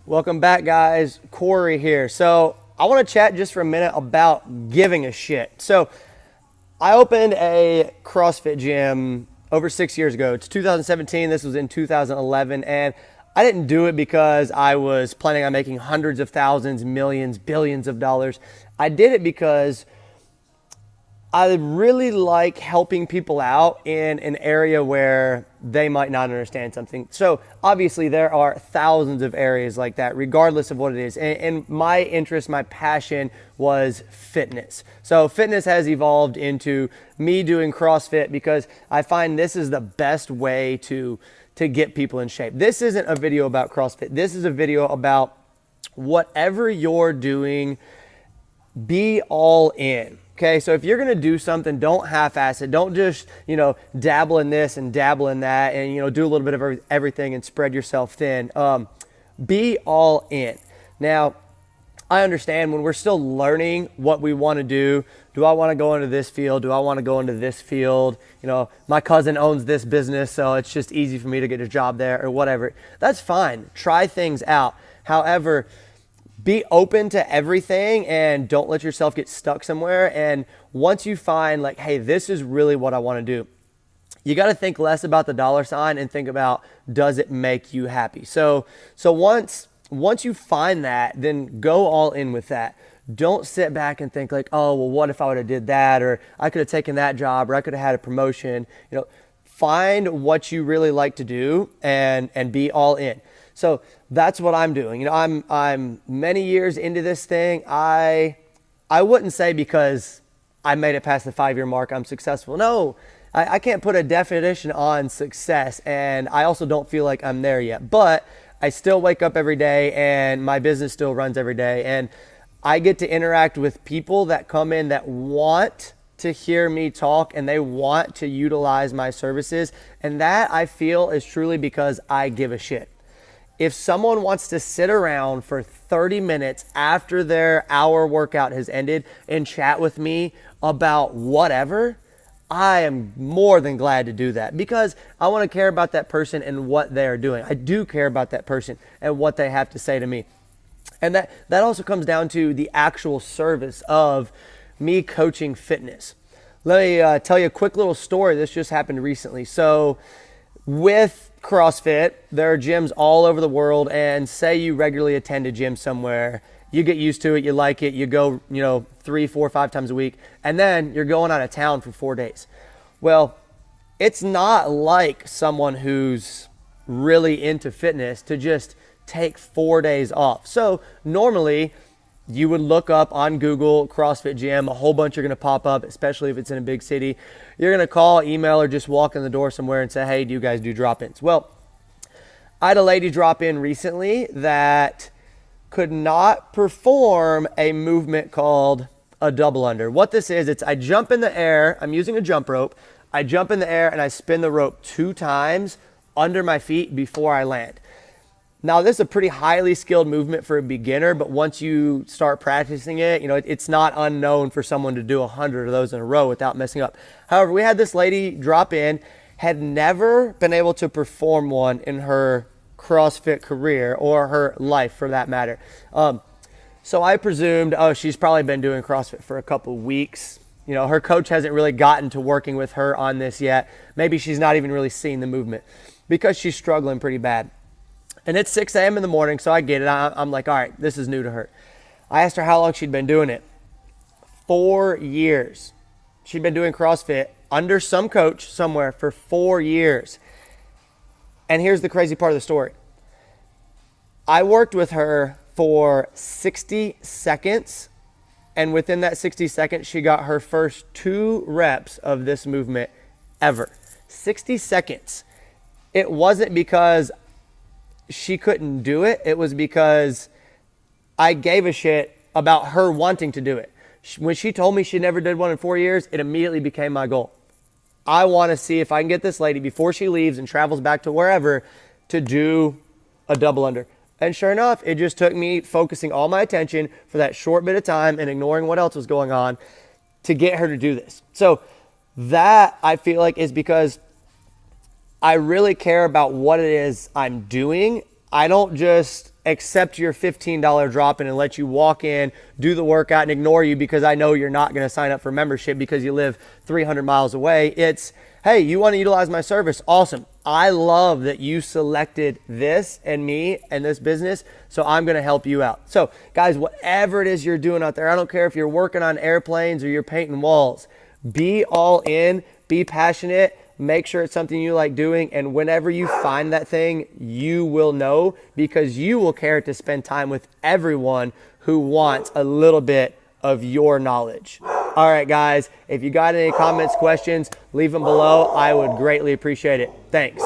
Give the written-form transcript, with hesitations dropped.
Welcome back, guys. Corey here. So I want to chat just for a minute about giving a shit. So I opened a CrossFit gym over 6 years ago. It's 2017. This was in 2011. And I didn't do it because I was planning on making hundreds of thousands, millions, billions of dollars. I did it because I really like helping people out in an area where they might not understand something. So obviously there are thousands of areas like that, regardless of what it is. And my interest, my passion was fitness. So fitness has evolved into me doing CrossFit because I find this is the best way to get people in shape. This isn't a video about CrossFit. This is a video about whatever you're doing, be all in. Okay, so if you're gonna do something, don't half-ass it. Don't just, dabble in this and dabble in that and, do a little bit of everything and spread yourself thin. Be all in. Now, I understand when we're still learning what we wanna do. Do I wanna go into this field? Do I wanna go into this field? My cousin owns this business, so it's just easy for me to get a job there or whatever. That's fine. Try things out. However, be open to everything and don't let yourself get stuck somewhere. And once you find like, hey, this is really what I want to do, you got to think less about the dollar sign and think about, does it make you happy? So once you find that, then go all in with that. Don't sit back and think like, oh, well, what if I would have did that? Or I could have taken that job, or I could have had a promotion. Find what you really like to do and be all in. So that's what I'm doing. I'm many years into this thing. I wouldn't say because I made it past the 5-year mark, I'm successful. No, I can't put a definition on success. And I also don't feel like I'm there yet, but I still wake up every day and my business still runs every day. And I get to interact with people that come in that want to hear me talk and they want to utilize my services. And that I feel is truly because I give a shit. If someone wants to sit around for 30 minutes after their hour workout has ended and chat with me about whatever, I am more than glad to do that because I want to care about that person and what they are doing. I do care about that person and what they have to say to me. And that also comes down to the actual service of me coaching fitness. Let me tell you a quick little story. This just happened recently. So with CrossFit, there are gyms all over the world, and say you regularly attend a gym somewhere, you get used to it, you like it, you go, 3, 4, 5 times a week, and then you're going out of town for 4 days. Well, it's not like someone who's really into fitness to just take 4 days off. So normally you would look up on Google CrossFit gym, a whole bunch are going to pop up, especially if it's in a big city. You're going to call, email, or just walk in the door somewhere and say, hey, do you guys do drop-ins? Well, I had a lady drop in recently that could not perform a movement called a double under. What this is, it's I jump in the air, I'm using a jump rope, I jump in the air and I spin the rope 2 times under my feet before I land. Now, this is a pretty highly skilled movement for a beginner, but once you start practicing it, it's not unknown for someone to do 100 of those in a row without messing up. However, we had this lady drop in, had never been able to perform one in her CrossFit career or her life for that matter. So I presumed, she's probably been doing CrossFit for a couple weeks. Her coach hasn't really gotten to working with her on this yet. Maybe she's not even really seeing the movement because she's struggling pretty bad. And it's 6 a.m. in the morning, so I get it. I'm like, all right, this is new to her. I asked her how long she'd been doing it. 4 years. She'd been doing CrossFit under some coach somewhere for 4 years. And here's the crazy part of the story. I worked with her for 60 seconds, and within that 60 seconds, she got her first 2 reps of this movement ever. 60 seconds. It wasn't because she couldn't do it. It was because I gave a shit about her wanting to do it. When she told me she never did one in 4 years, it immediately became my goal. I want to see if I can get this lady before she leaves and travels back to wherever to do a double under. And sure enough, it just took me focusing all my attention for that short bit of time and ignoring what else was going on to get her to do this. So that I feel like is because I really care about what it is I'm doing. I don't just accept your $15 drop in and let you walk in, do the workout, and ignore you because I know you're not going to sign up for membership because you live 300 miles away. It's, hey, you want to utilize my service? Awesome. I love that you selected this and me and this business, so I'm going to help you out. So guys, whatever it is you're doing out there, I don't care if you're working on airplanes or you're painting walls, be all in, be passionate, make sure it's something you like doing, and whenever you find that thing, you will know because you will care to spend time with everyone who wants a little bit of your knowledge. All right, guys, if you got any comments, questions, leave them below. I would greatly appreciate it. Thanks.